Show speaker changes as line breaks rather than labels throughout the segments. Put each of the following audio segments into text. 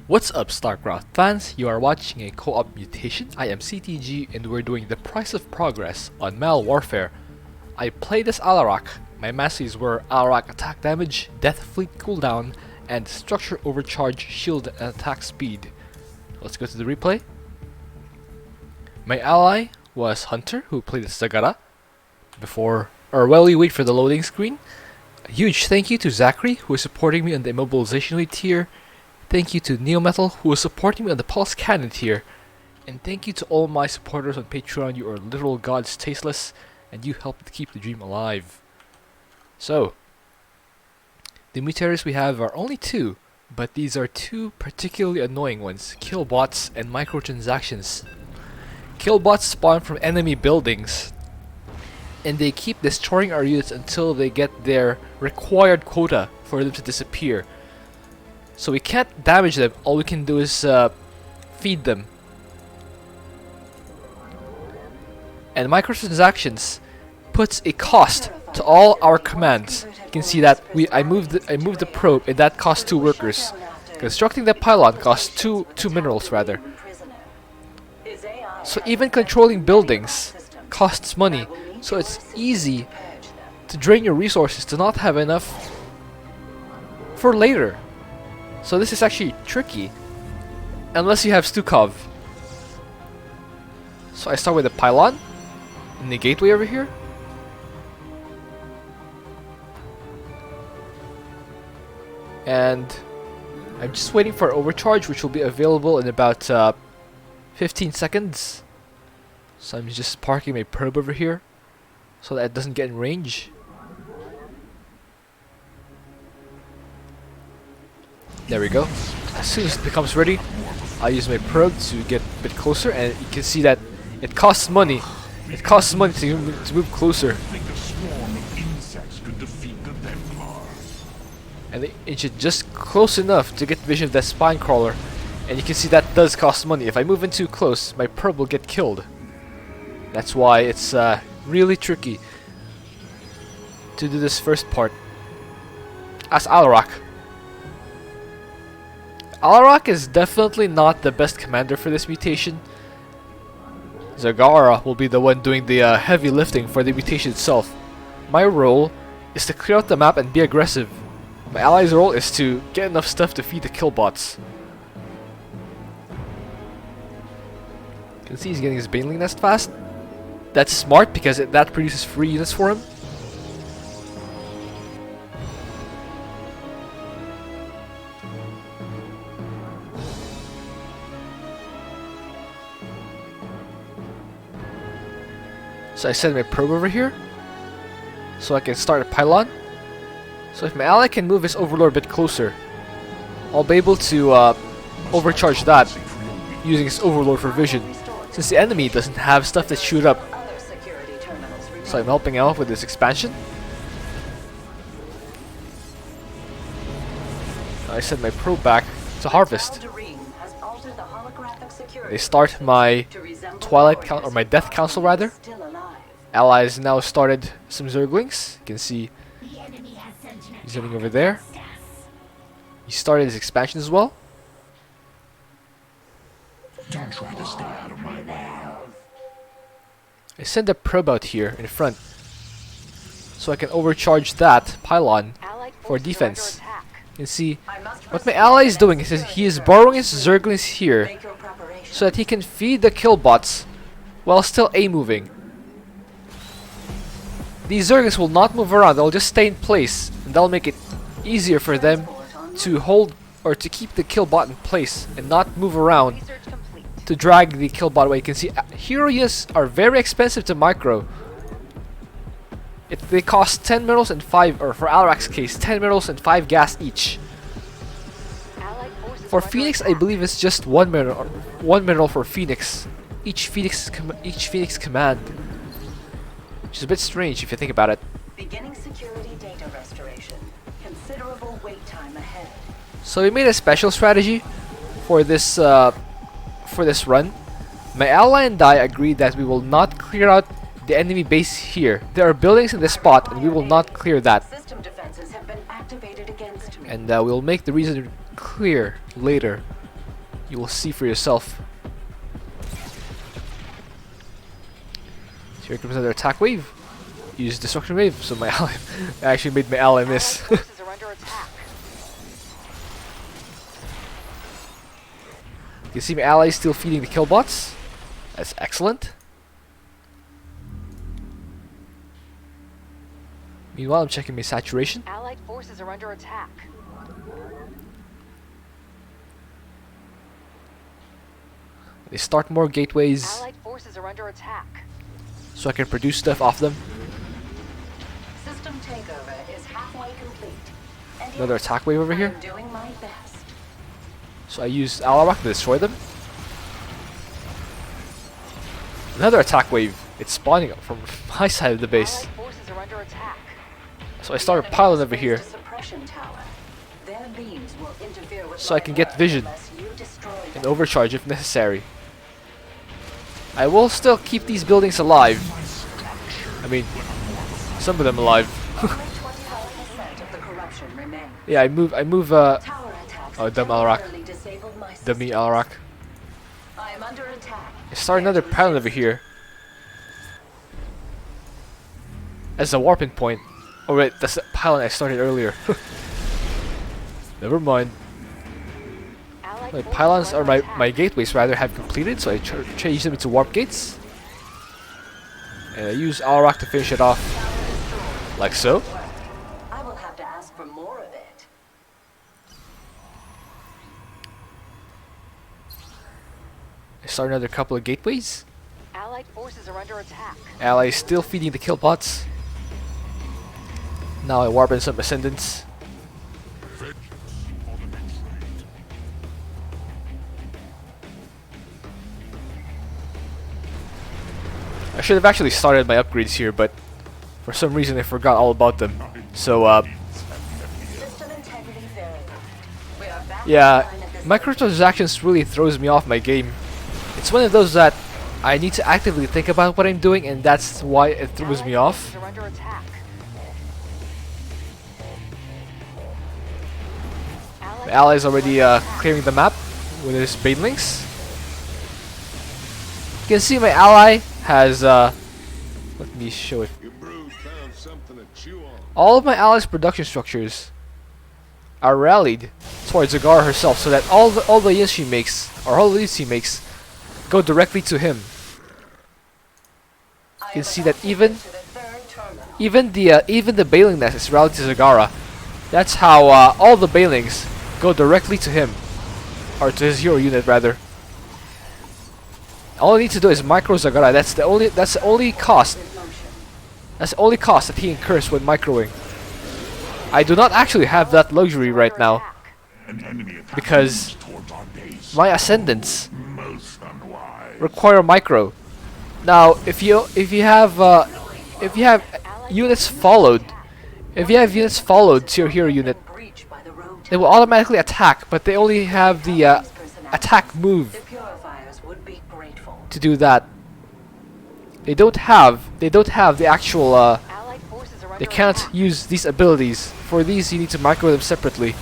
What's up, Starcraft fans? You are watching a co-op Mutation. I am CTG and we're doing the Price of Progress on Metal Warfare. I played as Alarak. My masteries were Alarak attack damage, death fleet cooldown, and structure overcharge, shield and attack speed. Let's go to the replay. My ally was Hunter, who played as Zagara. While we wait for the loading screen, a huge thank you to Zachary, who is supporting me on the immobilization rate tier. Thank you to Neometal, who is supporting me on the Pulse Cannon tier. And thank you to all my supporters on Patreon. You are literal gods tasteless, and you help to keep the dream alive. So, the mutators we have are only two, but these are two particularly annoying ones: kill bots and microtransactions. Kill bots spawn from enemy buildings, and they keep destroying our units until they get their required quota for them to disappear. So we can't damage them, all we can do is feed them. And microtransactions puts a cost to all our commands. You can see that I moved the probe, and that cost 2 workers. Constructing the pylon costs two minerals rather. So even controlling buildings costs money. So it's easy to drain your resources to not have enough for later. So this is actually tricky, unless you have Stukov. So I start with the pylon in the gateway over here. And I'm just waiting for overcharge, which will be available in about 15 seconds. So I'm just parking my probe over here so that it doesn't get in range. There we go. As soon as it becomes ready, I'll use my probe to get a bit closer, and you can see that it costs money. It costs money to move closer. And they inch it just close enough to get vision of that spine crawler, and you can see that does cost money. If I move in too close, my probe will get killed. That's why it's really tricky to do this first part. As Alarak. Alarak is definitely not the best commander for this mutation. Zagara will be the one doing the heavy lifting for the mutation itself. My role is to clear out the map and be aggressive. My ally's role is to get enough stuff to feed the kill bots. You can see he's getting his Baneling Nest fast. That's smart because that produces free units for him. So I send my probe over here so I can start a pylon. So if my ally can move his overlord a bit closer, I'll be able to overcharge that using his overlord for vision, since the enemy doesn't have stuff that shoot up. So I'm helping out with this expansion. I send my probe back to harvest. They start my my Death Council rather. Allies now started some Zerglings. You can see he's running over there. He started his expansion as well.
Don't try to stay out of my mouth.
I send a probe out here in front so I can overcharge that pylon for defense. You can see what my ally is doing is he is borrowing his Zerglings here so that he can feed the kill bots while still A-moving. These Zerglings will not move around, they'll just stay in place, and that'll make it easier for them to hold or to keep the kill bot in place and not move around to drag the kill bot away. You can see hero units are very expensive to micro. They cost 10 minerals and 5, or for Alarak's case, 10 minerals and 5 gas each. For Phoenix, I believe it's just 1 mineral for Phoenix. Each Phoenix command. Which is a bit strange if you think about it.
Beginning security data restoration. Considerable wait time ahead.
So we made a special strategy for this run. My ally and I agreed that we will not clear out the enemy base here. There are buildings in this spot, and we will not clear that.
System defenses have been activated against me.
And we'll make the reason clear later. You will see for yourself. So here comes another attack wave. Use destruction wave, so my ally I actually made my ally miss.
Allied forces are under attack.
You can see my ally still feeding the kill bots. That's excellent. Meanwhile, I'm checking my saturation.
Allied forces are under attack.
They start more gateways
Allied forces are under attack.
so I can produce stuff off them.
System takeover is halfway complete. And
Another
yes,
attack wave over here.
I'm doing my best.
So I use Alarak to destroy them. Another attack wave. It's spawning up from my side of the base.
Allied forces are under attack.
So I start a pylon over here
Suppression tower. Their beams will interfere with
so I can get vision
unless you destroy them.
and overcharge if necessary. I will still keep these buildings alive. I mean, some of them alive.
Only 25% of the corruption remains.
Yeah, I move
Tower attacks
oh, dumb Alarak.
temporarily disabled my
dummy
systems.
Alarak.
I am under attack.
I start another pylon over here as a warping point. Oh wait, that's the pylon I started earlier. Never mind.
Allied
My
forces
pylons, or
under attack.
my gateways rather, have completed, so I change them into warp gates. And I use Alarak to finish it off, like so.
I will have to ask for more of it.
I start another couple of gateways.
Allied forces are under attack.
Ally still feeding the kill bots. Now I warp in some ascendants. I should have actually started my upgrades here, but for some reason I forgot all about them. So
System integrity verified. We are back
yeah,
online at this
microtransactions really throws me off my game. It's one of those that I need to actively think about what I'm doing, and that's why it throws me
Allied
off.
forces are under attack.
The allies already clearing the map with his banelings. You can see my ally has let me show it.
Your brood found something to chew on.
All of my allies' production structures are rallied towards Zagara herself, so that all the units she makes, or all the units he makes, go directly to him.
I
You can
am
see
about
that
to
even
get to the third terminal.
even the Bailing nest is rallied to Zagara. That's how all the Bailings go directly to him, or to his hero unit rather. All I need to do is micro Zagara. That's the only cost.
In motion.
That's the only cost that he incurs when microing. I do not actually have that luxury right now
An enemy attack
because
moves towards our base.
my ascendants
Most unwise.
require micro. Now, if you have units followed, if you have units followed to your hero unit,
Breach by the road
they will automatically attack, but they only have the attack move
The purifiers would be grateful.
to do that. They don't have the actual
Allied forces are under
they can't
attack.
use these abilities. For these you need to micro them separately.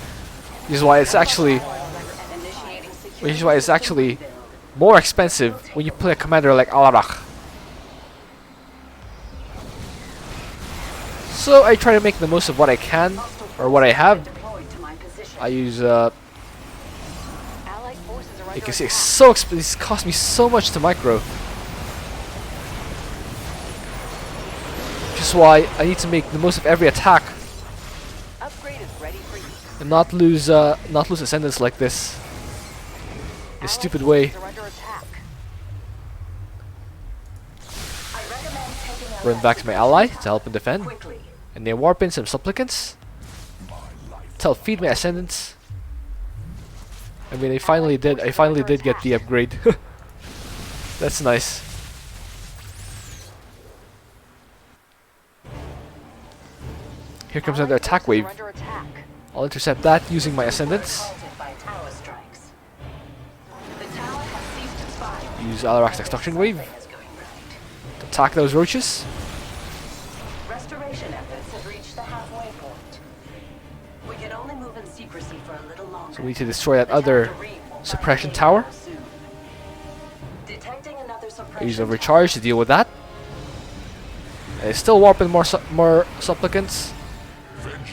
This is why it's actually
And initiating
which is why it's actually more expensive when you play a commander like Alarak. So I try to make the most of what I can, or what I have.
deployed to my position.
I use
Allied forces are
you
under
can see it's
attack.
so expensive. This cost me so much to micro. Which is why I need to make the most of every attack
Upgrade is ready for use.
and not lose ascendants like this. This stupid way.
Allied forces are under attack.
I recommend taking a
Run back to my ally to help him defend.
quickly.
And they warp in some supplicants. Tell feed my ascendants. I mean, I finally did get the upgrade. That's nice. Here comes another
Allied
attack
forces
wave.
are under attack.
I'll intercept that using my ascendants.
Assaulted by tower strikes. The tower has ceased its fire.
Use Alarak's destruction wave
Something is going right.
to attack those roaches.
Restoration efforts have reached the halfway point. We can only move in secrecy for a little longer.
So we need to destroy that
The
other
Tangerine won't
suppression tower.
Soon. Detecting another
I
suppression
use overcharge to deal with that. And it's still warping more supplicants.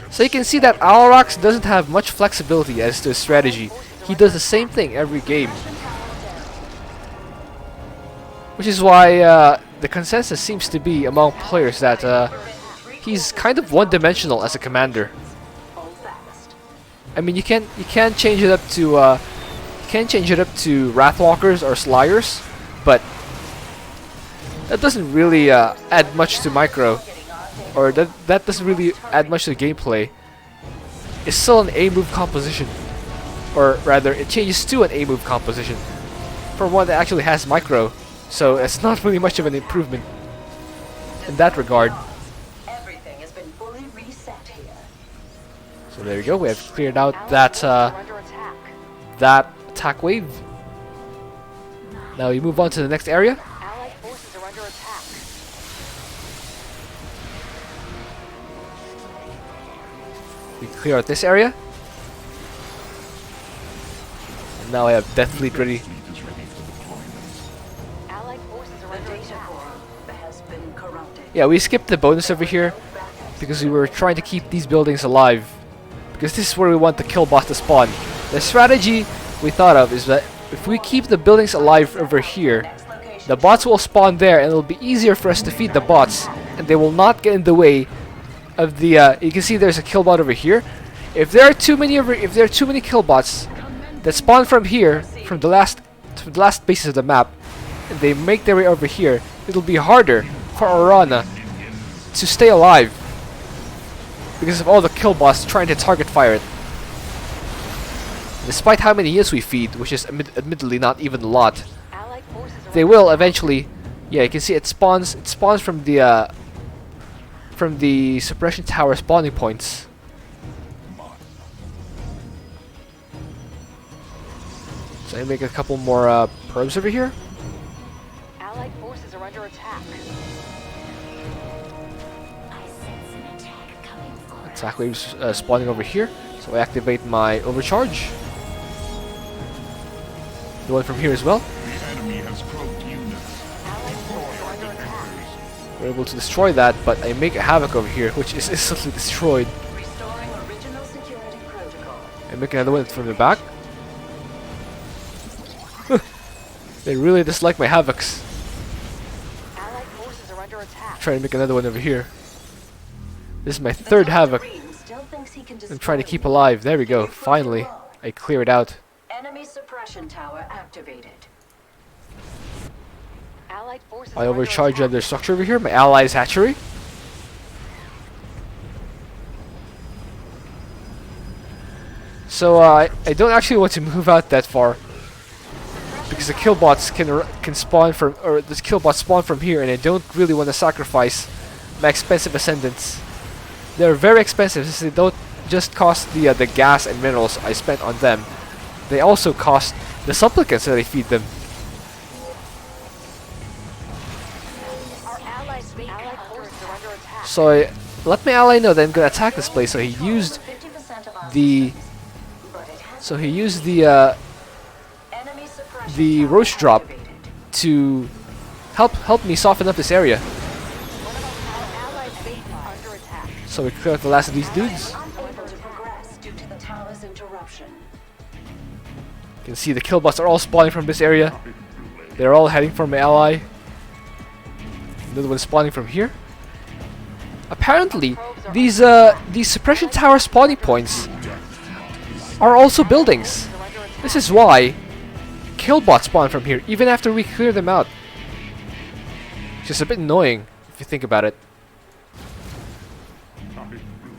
So you can see that Alarak doesn't have much flexibility as to his strategy. He does the same thing every game. Which is why the consensus seems to be among players that he's kind of one-dimensional as a commander.
Hold fast.
I mean, you can't change it up to Wrathwalkers or Slayers, but that doesn't really add much to micro, or that doesn't really add much to the gameplay. It's still an A move composition, or rather, it changes to an A move composition from one that actually has micro. So it's not really much of an improvement in that regard.
Everything has been fully reset here.
So there we go. We have cleared out that
Allied forces are under attack.
that attack wave. Now we move on to the next area.
Allied forces are under attack.
We clear out this area. And now I have Death Fleet ready.
Allied forces are
The
under
data
attack.
core has been corrupted.
Yeah, we skipped the bonus over here because we were trying to keep these buildings alive. Because this is where we want the kill bots to spawn. The strategy we thought of is that if we keep the buildings alive over here,
Next location.
the bots will spawn there and it'll be easier for us to feed the bots and they will not get in the way of the you can see there's a kill bot over here. If there are too many kill bots that spawn from here, from the last bases of the map, and they make their way over here, it'll be harder for Orana to stay alive because of all the kill bots trying to target fire it. Despite how many units we feed, which is admittedly not even a lot,
Allied forces are
they
under
will
attack.
eventually. Yeah, you can see it spawns from the suppression tower spawning points. So I make a couple more probes over here.
Allied forces are under attack.
Attack waves spawning over here. So I activate my overcharge. The one from here as well.
The enemy has cloaked units.
Allied forces are under attack.
We're able to destroy that, but I make a havoc over here, which is instantly destroyed.
Restoring original security protocol.
I make another one from the back. They really dislike my havocs.
Allied forces are under attack.
Try to make another one over here. This is my third havoc.
Still thinks he can
I'm trying to
destroy
keep
me.
alive. There we go. Finally, I clear it out.
Enemy suppression tower activated.
Allied forces
I
are under
overcharge
attack.
their structure over here. My allies' hatchery. So I don't actually want to move out that far because the kill bots can spawn from, or the kill bots spawn from here, and I don't really want to sacrifice my expensive ascendants. They're very expensive since they don't just cost the gas and minerals I spent on them. They also cost the supplicants that I feed them.
Our allied forces are under attack.
So I let my ally know that I'm gonna attack this place. So he used
50% of our
the
systems, but it has
so he used the
enemy suppression
the
tower
roach drop
activated.
to help me soften up this area.
Our allied base is under attack.
So we clear out the last of these dudes.
Unable to progress due to the tower's interruption.
You can see the kill bots are all spawning from this area. They're all heading for my ally. Another one spawning from here. Apparently, these suppression tower spawning points are also buildings. This is why kill bots spawn from here, even after we clear them out. It's just a bit annoying if you think about it.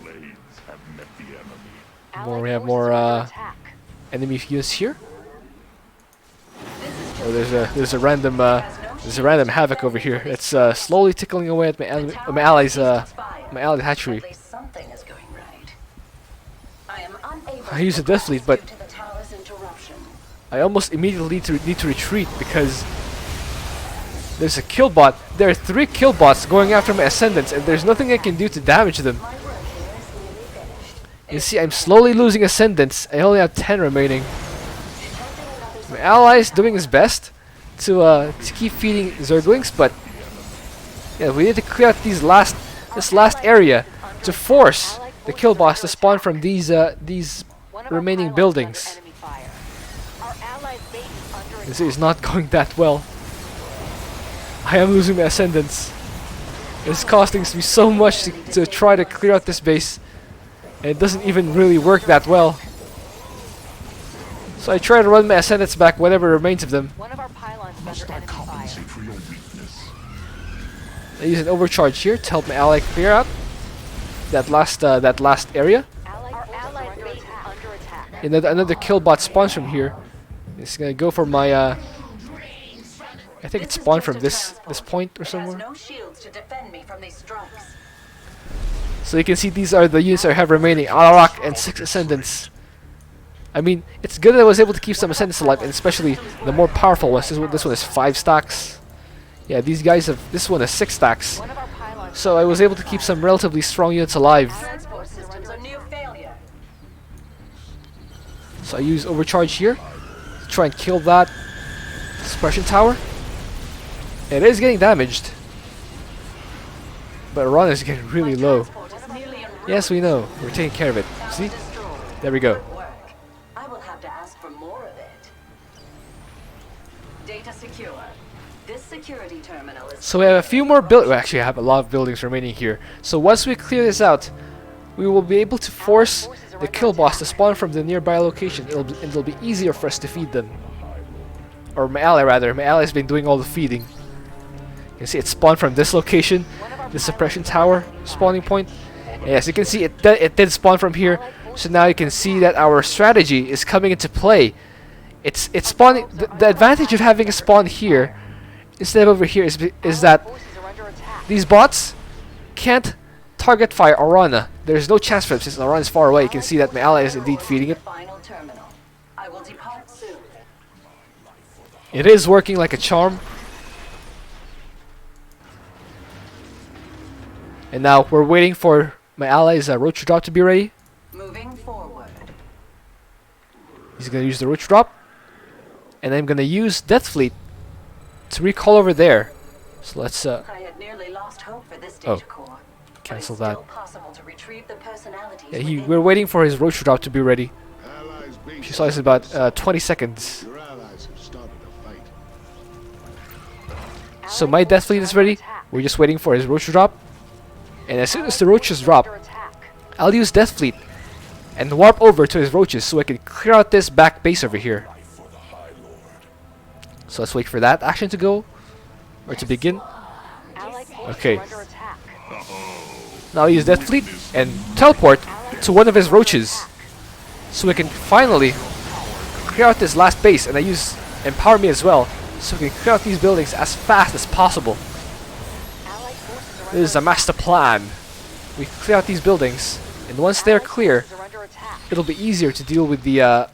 Blades have met the enemy.
Allied
We have
forces
more,
are under attack.
Enemy units here. Oh, there's a random havoc over here. It's slowly tickling away at my allies hatchery.
At least something is going right. I am unable
I use
to
a Death Fleet, but
progress due to the tower's interruption.
I almost immediately need to retreat because there's a kill bot. There are 3 kill bots going after my ascendants, and there's nothing I can do to damage them.
My work here is nearly finished.
You see, I'm slowly losing ascendants. I only have 10 remaining.
Detecting another
My ally is doing his best to keep feeding Zerglings, but yeah, we need to clear out this last area to force the kill boss to spawn from these remaining buildings. This is not going that well. I am losing my ascendance. It's costing me so much to try to clear out this base, and it doesn't even really work that well. So I try to run my ascendants back, whatever remains of them.
One of our pylons is
Must
under
I
enemy fire.
compensate for your weakness?
I use an overcharge here to help my ally clear out that last area.
Our allied base is under attack.
And another kill bot spawns from here. It's gonna go for my I think it spawned from this point or
It has
somewhere.
no shields to defend me from these strikes.
So you can see these are the units I have remaining: Alarak and 6 ascendants. I mean, it's good that I was able to keep some ascendants alive, and especially the more powerful ones. This one is 5 stacks. Yeah, these guys have. This one has 6 stacks.
One of our pylons
So I was able to keep some relatively strong units alive.
Transport systems are near failure.
So I use overcharge here to try and kill that suppression tower. It is getting damaged, but Ron is getting really low.
Transport is nearly en route.
Yes, we know. We're taking care of it. See?
Destroyed.
There we go.
Good work. I will have to ask for more of it. Data secure. This security terminal is.
So we have a few more buildings. Well, actually, I have a lot of buildings remaining here. So once we clear this out, we will be able to force the kill boss to spawn from the nearby location. It'll be easier for us to feed them. Or my ally, rather. My ally's been doing all the feeding. You can see it spawned from this location, the suppression tower spawning point. And yes, you can see it did spawn from here. So now you can see that our strategy is coming into play. It's spawning. The advantage of having a spawn here instead of over here is that
forces are under attack.
these bots can't target fire Orana. There's no chance for them since Orana is far away. You can see that my ally is indeed feeding it.
Final terminal. I will depart soon.
It is working like a charm. And now we're waiting for my ally's roach drop to be ready.
Moving forward.
He's gonna use the roach drop, and I'm gonna use Death Fleet to recall over there. So let's
I had nearly lost hope for this
Oh,
data core.
cancel
but it's
that.
still possible to retrieve the personalities
Yeah,
within.
we're waiting for his roach drop to be ready.
Allies base
She saw us in about 20 seconds.
Your allies have started a fight.
So my Death Fleet is ready. We're just waiting for his roach drop. And as soon as the roaches drop,
Under attack.
I'll use Death Fleet and warp over to his roaches so I can clear out this back base over here. So let's wait for that action to go or to begin.
Allied forces
Okay.
are under attack.
Now I'll use Death Fleet and teleport to one of his roaches so we can finally clear out this last base. And I use Empower Me as well so we can clear out these buildings as fast as possible.
Allied forces are
This is a master plan. We clear out these buildings, and once they're clear,
under attack.
it'll be easier to deal with the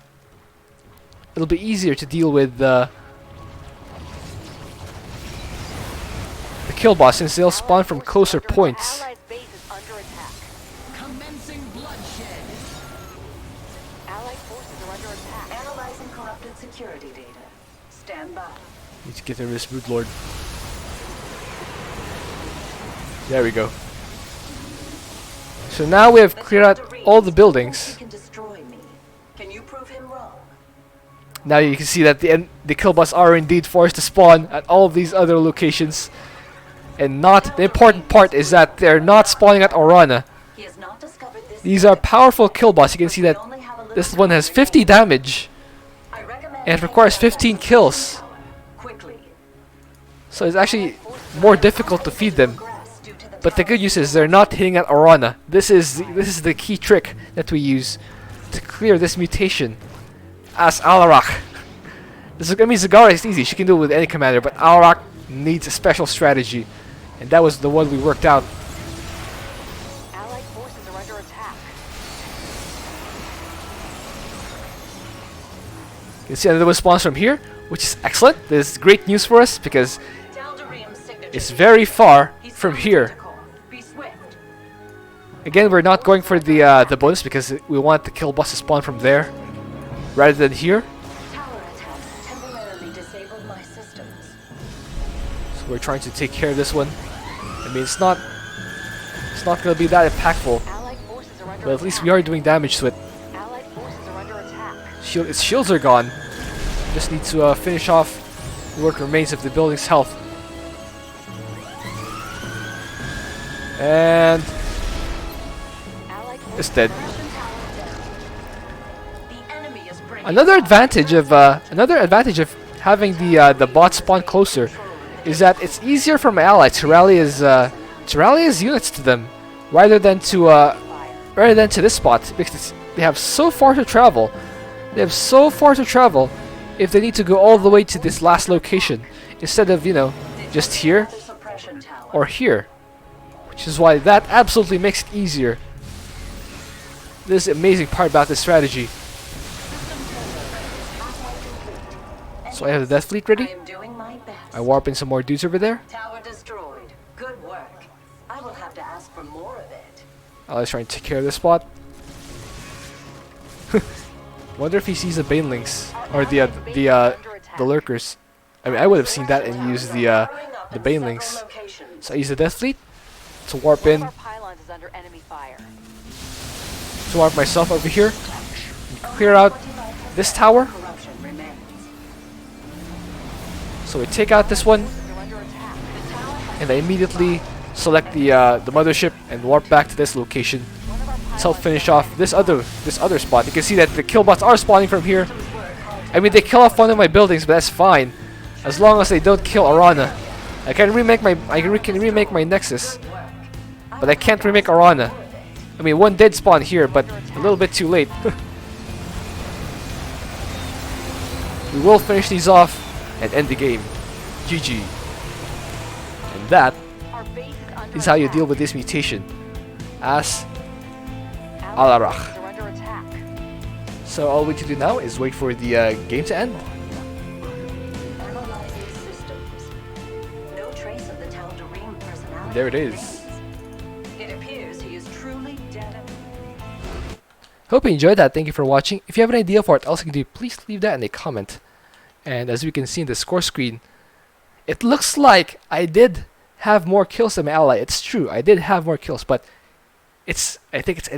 kill boss since they'll spawn from closer points.
Allied base is under attack.
Commencing bloodshed.
Allied forces are under attack.
Analyzing corrupted security data. Stand by.
Need to get rid of this Brood Lord. There we go. So now we have cleared out all the buildings.
He can destroy me. Can you prove him wrong?
Now you can see that the kill bots are indeed forced to spawn at all of these other locations. And not the important part is that they're not spawning at Orana.
He has not discovered this.
These are powerful kill bots. You can see that this one has 50 damage
I recommend
and it requires 15 kills.
quickly.
So it's actually more difficult to feed them.
Grass due to the
But the good news is they're not hitting at Orana. This is the key trick that we use to clear this mutation as Alarak. I mean, Zagara is easy. She can do it with any commander, but Alarak needs a special strategy. And that was the one we worked out.
Allied forces are under attack.
You can see another one spawns from here, which is excellent. This is great news for us because
Daldarium's signature.
it's very far
He's
from
coming,
here.
Data core. Be swift.
Again, we're not going for the bonus because we want the kill boss to spawn from there rather than here.
Tower attack. disabled my systems.
So we're trying to take care of this one. I mean, it's not gonna be that impactful,
Allied forces are under
but at least
attack.
we are doing damage to it.
Allied forces are under attack.
Its shields are gone. Just need to finish off what remains of the building's health. And
Allied
it's
forces
dead.
Russian tower down. The enemy is bringing
Another advantage of having the bot spawn closer is that it's easier for my ally to rally his units to them rather than to this spot, because they have so far to travel. They have so far to travel if they need to go all the way to this last location instead of, just here
another suppression tower.
or here, which is why that absolutely makes it easier. This is the amazing part about this strategy. So I have the Death Fleet
I
ready.
am doing my best.
I warp in some more dudes over there.
Tower destroyed. Good work. I will have to ask for more of it.
Let's try and take care of this spot. Wonder if he sees the banelings or the lurkers. I mean, I would have seen that and used the banelings. So I use the Death Fleet to warp
One
in,
of our pylons is under enemy fire.
to warp myself over here, and clear out this tower.
Corruption remains.
So we take out this one,
They're under attack.
and I immediately select the mothership and warp back to this location.
One of our
Let's help
pylons
finish off this other spot. You can see that the kill bots are spawning from here. I mean, they kill off one of my buildings, but that's fine, as long as they don't kill Arana. I can remake my Nexus, but I can't remake Arana. I mean, one did spawn here, but a little bit too late. We will finish these off and end the game. GG. And that
Our base is under
is how you
attack.
deal with this mutation as
Allied
Alarak.
forces are under attack.
So all we need to do now is wait for the game to end.
Analyzing systems. No trace of the Tal'Darim personality.
There it is.
It appears he is truly dead.
Hope you enjoyed that. Thank you for watching. If you have an idea for what else I can do, please leave that in a comment. And as we can see in the score screen, it looks like I did have more kills than my ally. It's true, I did have more kills, but I think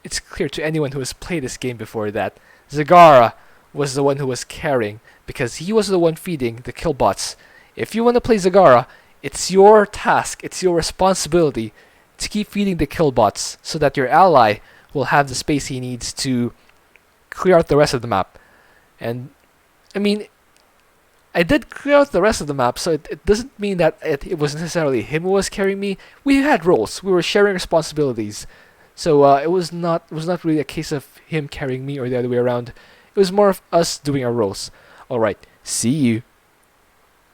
it's clear to anyone who has played this game before that Zagara was the one who was carrying, because he was the one feeding the kill bots. If you want to play Zagara, it's your task, it's your responsibility to keep feeding the kill bots so that your ally will have the space he needs to clear out the rest of the map. And I mean, I did clear out the rest of the map, so it doesn't mean that it was necessarily him who was carrying me. We had roles, we were sharing responsibilities, so it was not really a case of him carrying me or the other way around. It was more of us doing our roles. Alright, see you.